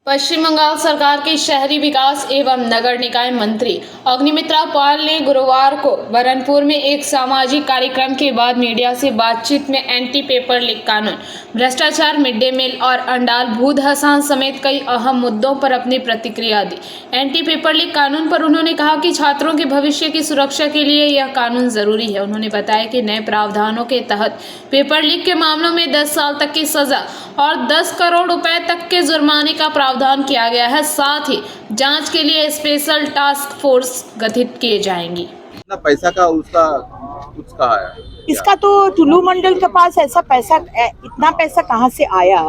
पश्चिम बंगाल सरकार के शहरी विकास एवं नगर निकाय मंत्री अग्निमित्रा पाल ने गुरुवार को बरनपुर में एक सामाजिक कार्यक्रम के बाद मीडिया से बातचीत में एंटी पेपर लीक कानून, भ्रष्टाचार, मिड डे मील और अंडाल भू धसान समेत कई अहम मुद्दों पर अपनी प्रतिक्रिया दी। एंटी पेपर लीक कानून पर उन्होंने कहा कि छात्रों के भविष्य की सुरक्षा के लिए यह कानून जरूरी है। उन्होंने बताया कि नए प्रावधानों के तहत पेपर लीक के मामलों में 10 साल तक की सजा और 10 करोड़ रुपए तक के जुर्माने का प्रावधान किया गया है। साथ ही जांच के लिए स्पेशल टास्क फोर्स गठित किए जाएंगी। इतना पैसा का उसका कुछ कहा है इसका तो टुल्लू मंडल के पास ऐसा पैसा, इतना पैसा कहाँ से आया,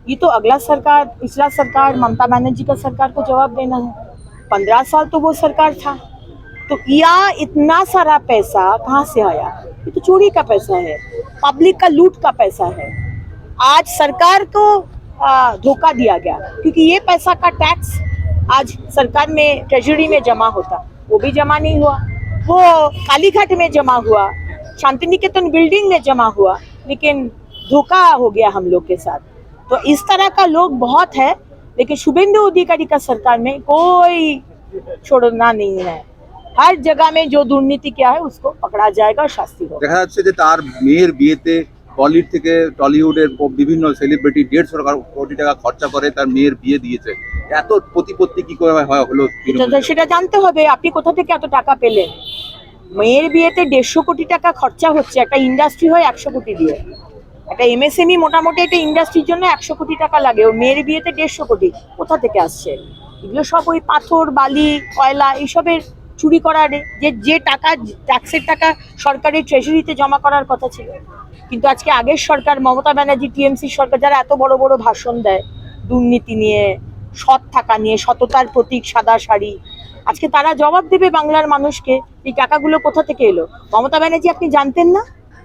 ये तो अगला सरकार, पिछला सरकार, ममता बनर्जी का सरकार को जवाब देना है। 15 साल तो वो सरकार था, तो या इतना सारा पैसा कहाँ से आया? ये तो चोरी का पैसा है, पब्लिक का लूट का पैसा है। आज सरकार को धोखा दिया गया, क्योंकि ये पैसा का टैक्स आज सरकार में ट्रेजरी में जमा होता, वो भी जमा नहीं हुआ। वो कालीघाट में जमा हुआ, शांति निकेतन बिल्डिंग में जमा हुआ, लेकिन धोखा हो गया हम लोग के साथ। तो इस तरह का लोग बहुत है, लेकिन शुभेंदु अधिकारी का सरकार में कोई छोड़ना नहीं है। हर जगह में जो दुर्नीति किया है उसको पकड़ा जाएगा और शास्ति होगा। দেখা যাচ্ছে যে তার মেয়ের বিয়েতে বলিউড থেকে টলিউডের বিভিন্ন সেলিব্রিটি 150 কোটি টাকা খরচা করে তার মেয়ের বিয়ে দিয়েছে। এত প্রতিপত্তি কি করে হলো? সেটা জানতে হবে আপনি কোথা থেকে এত টাকা পেলেন। মেয়ের বিয়েতে 150 কোটি টাকা খরচা হচ্ছে, একটা ইন্ডাস্ট্রি হয় 100 কোটি দিয়ে। একটা এমএসএমই মোটামুটি একটা ইন্ডাস্ট্রির জন্য 100 কোটি টাকা লাগে, ও মেয়ের বিয়েতে 150 কোটি কোথা থেকে আসছে? এগুলো সব ওই পাথর, বালি, কয়লা এইসবের চুরি করার যে টাকা, ট্যাক্সের টাকা সরকারের ট্রেজারিতে জমা করার কথা ছিল। কিন্তু আজকে আগের সরকার, মমতা ব্যানার্জি টিএমসি সরকার, যারা এত বড় বড় ভাষণ দেয় দুর্নীতি নিয়ে, সৎ থাকা নিয়ে, সততার প্রতীক সাদা শাড়ি, আজকে তারা জবাব দেবে বাংলার মানুষকে এই টাকাগুলো কোথা থেকে এলো। মমতা ব্যানার্জি আপনি জানতেন না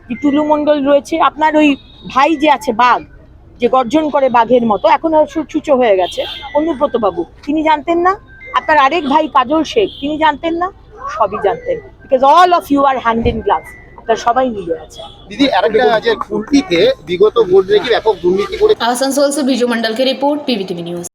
যে টুলু মণ্ডল রয়েছে? আপনার ওই ভাই যে আছে বাঘ, যে গর্জন করে বাঘের মতো, এখন ছুচো হয়ে গেছে, অনুব্রত বাবু, তিনি জানতেন না? আপনার আরেক ভাই কাজল শেখ, তিনি জানতেন না? সবই জানতেন, because all of you are hand in gloves. আপনারা সবাই মিলে আছে। দিদি আরেকটা যে খুলটিতে বিগত ভোট রেখে ব্যাপক দুর্নীতি করে। आसनसोल से बीजू मंडल की रिपोर्ट, पीवीटीवी न्यूज।